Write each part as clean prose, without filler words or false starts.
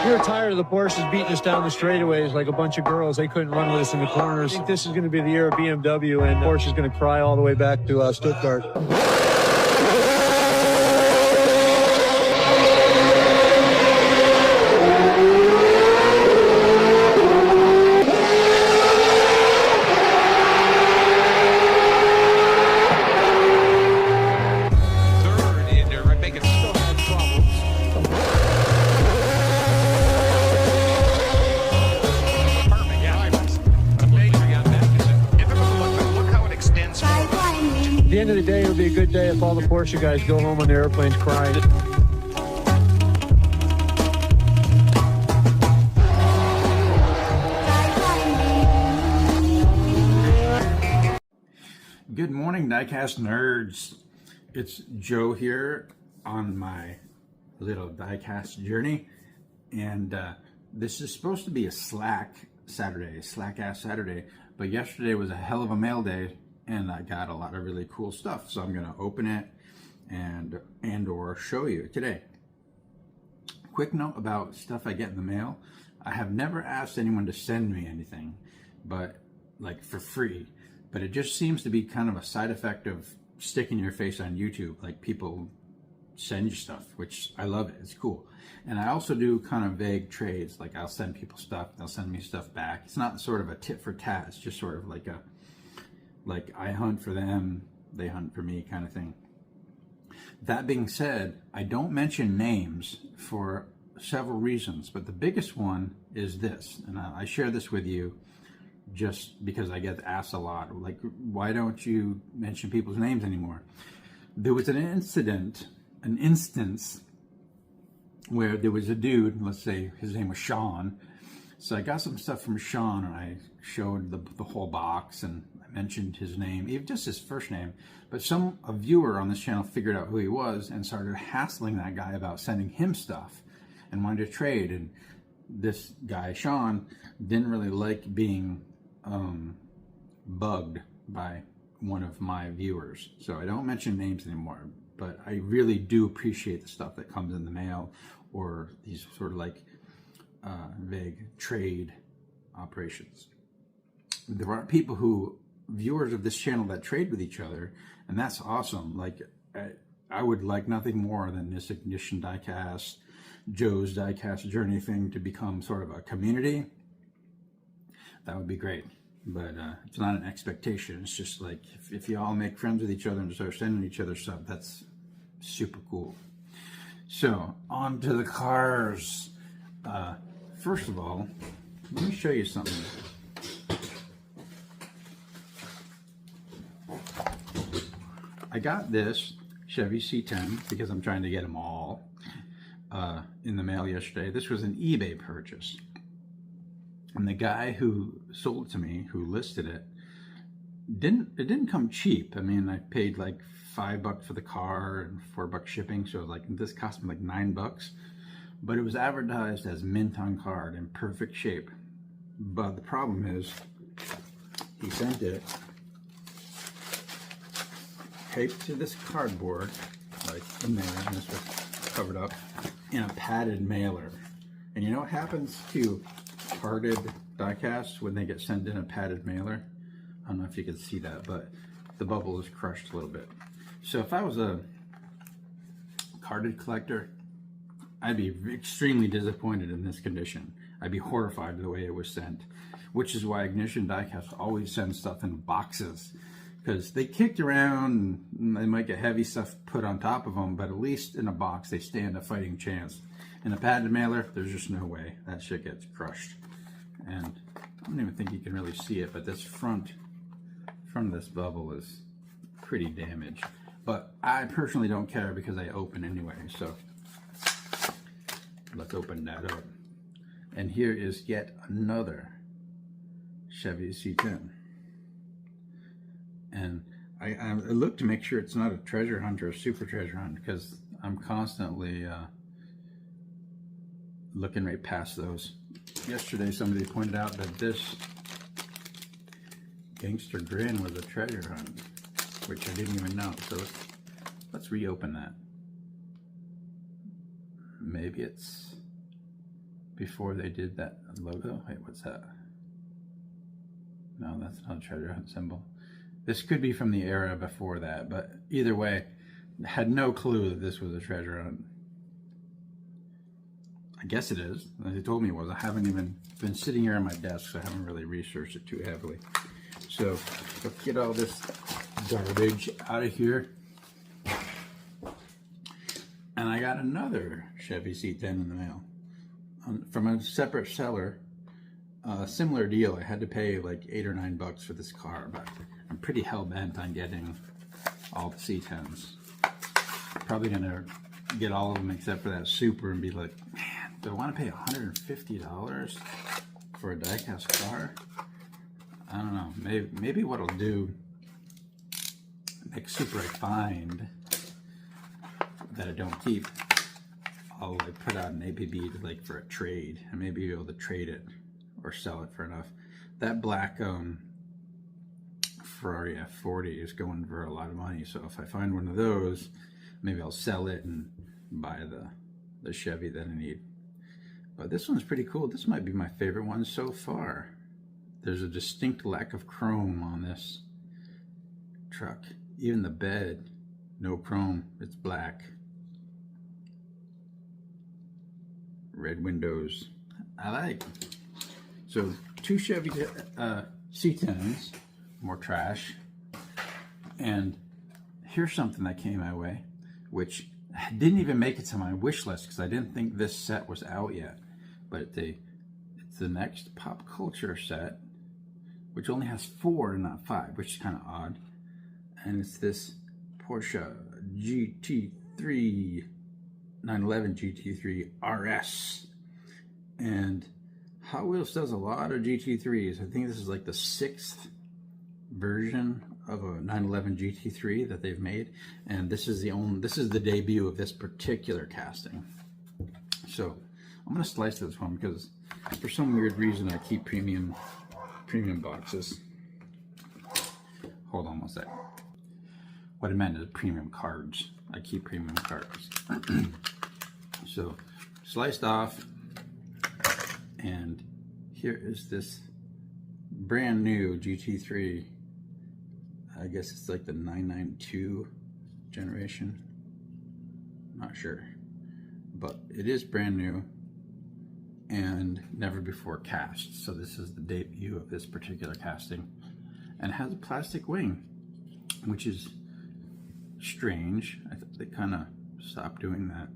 We were tired of the Porsches beating us down the straightaways like a bunch of girls. They couldn't run with us in the corners. I think this is going to be the year of BMW, and Porsche is going to cry all the way back to Stuttgart. At the end of the day, it'll be a good day if all the Porsche guys go home on their airplanes crying. Good morning, Diecast nerds. It's Joe here on my little Diecast journey, and this is supposed to be a Slackazz Saturday, but yesterday was a hell of a mail day, and I got a lot of really cool stuff, so I'm gonna open it and or show you today. Quick note about stuff I get in the mail: I have never asked anyone to send me anything, but like for free. But it just seems to be kind of a side effect of sticking your face on YouTube. Like, people send you stuff, which I love it. It's cool. And I also do kind of vague trades. Like, I'll send people stuff, they'll send me stuff back. It's not sort of a tit for tat. It's just sort of like I hunt for them, they hunt for me kind of thing. That being said, I don't mention names for several reasons, but the biggest one is this, and I share this with you just because I get asked a lot, like, why don't you mention people's names anymore? There was an instance where there was a dude, let's say his name was Sean. So I got some stuff from Sean, and I showed the whole box, and I mentioned his name, even just his first name. But a viewer on this channel figured out who he was and started hassling that guy about sending him stuff and wanted to trade. And this guy, Sean, didn't really like being bugged by one of my viewers. So I don't mention names anymore, but I really do appreciate the stuff that comes in the mail, or these sort of like vague trade operations. There are people viewers of this channel that trade with each other, and that's awesome. Like, I would like nothing more than this Ignition Diecast, Joe's Diecast Journey thing to become sort of a community. That would be great, but it's not an expectation. It's just like, if you all make friends with each other and start sending each other stuff, that's super cool. So, on to the cars. First of all, let me show you something. I got this Chevy C10 because I'm trying to get them all in the mail yesterday. This was an eBay purchase. And the guy who sold it to me, who listed it, it didn't come cheap. I mean, I paid like $5 for the car and $4 shipping, so like this cost me like $9. But it was advertised as mint on card in perfect shape. But the problem is, he sent it taped to this cardboard, like in there, and this was covered up in a padded mailer. And you know what happens to carded diecasts when they get sent in a padded mailer? I don't know if you can see that, but the bubble is crushed a little bit. So if I was a carded collector, I'd be extremely disappointed in this condition. I'd be horrified the way it was sent, which is why Ignition Diecast always sends stuff in boxes, because they kicked around and they might get heavy stuff put on top of them, but at least in a box they stand a fighting chance. In a padded mailer, there's just no way. That shit gets crushed. And I don't even think you can really see it, but this front of this bubble is pretty damaged. But I personally don't care because I open anyway, so let's open that up. And here is yet another Chevy C10. And I look to make sure it's not a treasure hunt or a super treasure hunt, because I'm constantly looking right past those. Yesterday somebody pointed out that this gangster grin was a treasure hunt, which I didn't even know. So let's reopen that. Maybe before they did that logo. Wait, what's that? No, that's not a treasure hunt symbol. This could be from the era before that, but either way, I had no clue that this was a treasure hunt. I guess it is. They told me it was. I haven't even been sitting here on my desk, so I haven't really researched it too heavily. So let's get all this garbage out of here. And I got another Chevy C10 in the mail from a separate seller. Similar deal. I had to pay like $8 or $9 for this car, but I'm pretty hell-bent on getting all the C10s. Probably gonna get all of them except for that Super and be like, man, do I want to pay $150 for a diecast car? I don't know. Maybe what I'll do, next Super I find that I don't keep, I'll like put out an APB to, like, for a trade, and maybe be able to trade it or sell it for enough. That black Ferrari F40 is going for a lot of money, so if I find one of those, maybe I'll sell it and buy the Chevy that I need. But this one's pretty cool. This might be my favorite one so far. There's a distinct lack of chrome on this truck. Even the bed, no chrome, it's black. Red windows, I like. So 2 Chevy C10s, more trash. And here's something that came my way, which didn't even make it to my wish list because I didn't think this set was out yet. But it's the next pop culture set, which only has 4 and not 5, which is kind of odd. And it's this Porsche GT3 911 GT3 RS. And Hot Wheels does a lot of GT3s. I think this is like the 6th version of a 911 GT3 that they've made, and this is the debut of this particular casting. So I'm gonna slice this one because for some weird reason I keep premium boxes. Hold on one sec. What I meant is premium cards. I keep premium cards. So sliced off, and here is this brand new GT3. I guess it's like the 992 generation. Not sure, but it is brand new and never before cast. So this is the debut of this particular casting, and it has a plastic wing, which is strange. I thought they kind of stopped doing that.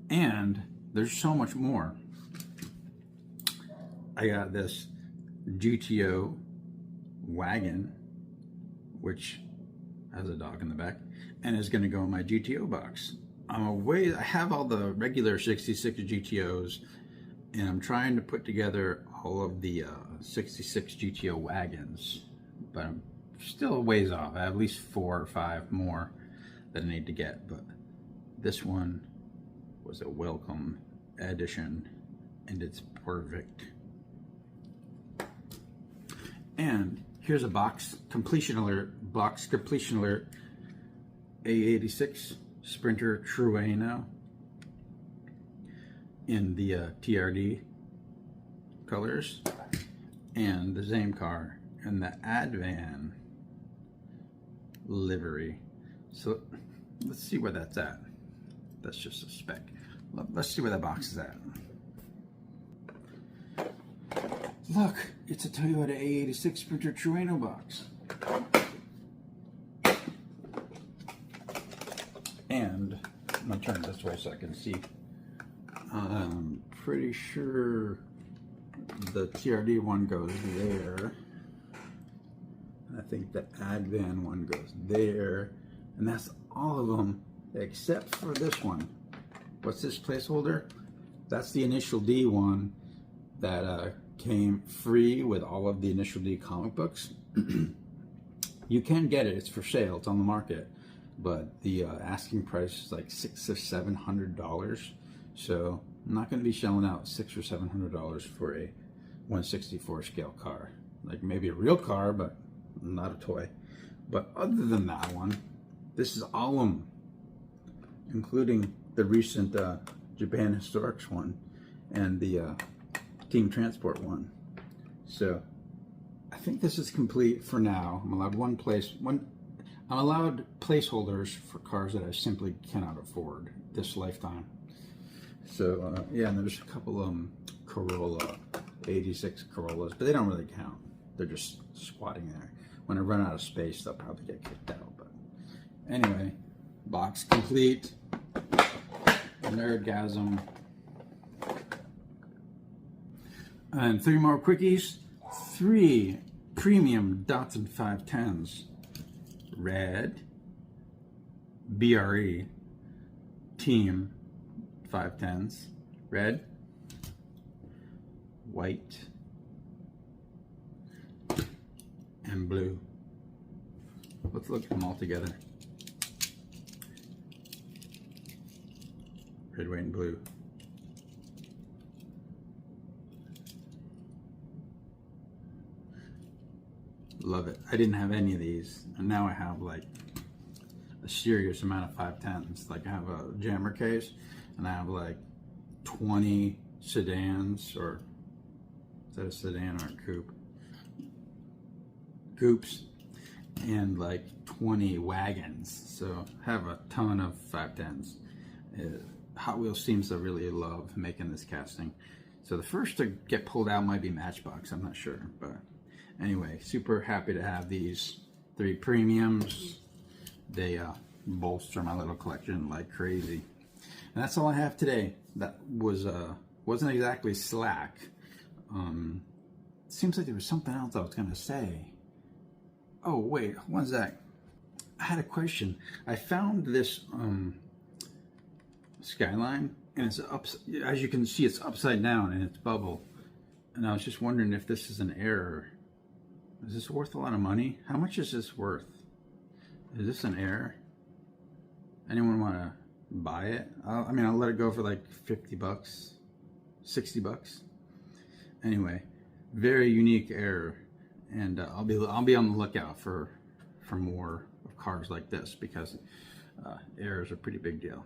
And there's so much more. I got this GTO wagon, which has a dog in the back, and is going to go in my GTO box. I have all the regular 66 GTOs, and I'm trying to put together all of the 66 GTO wagons, but I'm still a ways off. I have at least 4 or 5 more that I need to get, but this one was a welcome addition, and it's perfect. And here's a box completion alert. A86 Sprinter Trueno in the TRD colors, and the same car in the Advan livery. So let's see where that's at. That's just a spec. Let's see where that box is at. Look, it's a Toyota A86 Sprinter Trueno box. And I'm gonna turn this way so I can see. I'm pretty sure the TRD one goes there. I think the Advan one goes there. And that's all of them except for this one. What's this placeholder? That's the Initial D one that came free with all of the Initial D comic books. You can get it, it's for sale, it's on the market, but the asking price is like $600 or $700. So I'm not going to be shelling out $600 or $700 for a 1/64 scale car. Like maybe a real car, but not a toy. But other than that one, this is all of them. including the recent Japan Historics one and the Team Transport one. So I think this is complete for now. I'm allowed I'm allowed placeholders for cars that I simply cannot afford this lifetime. So yeah, and there's a couple Corolla, 86 Corollas, but they don't really count. They're just squatting there. When I run out of space, they'll probably get kicked out. But anyway, box complete. Nerdgasm. And 3 more quickies. 3 premium Datsun 510s. Red, BRE, Team 510s. Red, white, and blue. Let's look at them all together. Red, white, and blue. Love it. I didn't have any of these, and now I have like a serious amount of 510s. Like I have a jammer case, and I have like 20 sedans, or is that a sedan or a coupe? Coupes, and like 20 wagons. So I have a ton of 510s. Hot Wheels seems to really love making this casting. So the first to get pulled out might be Matchbox, I'm not sure, but anyway, super happy to have these 3 premiums. They bolster my little collection like crazy. And that's all I have today. That was wasn't exactly slack. Seems like there was something else I was gonna say. Oh wait, one sec. I had a question. I found this Skyline, and it's up. As you can see, it's upside down and it's bubble. And I was just wondering if this is an error. Is this worth a lot of money? How much is this worth? Is this an error? Anyone want to buy it? I mean, I'll let it go for like 50 bucks, 60 bucks. Anyway, very unique error, and I'll be on the lookout for more of cars like this, because errors are a pretty big deal.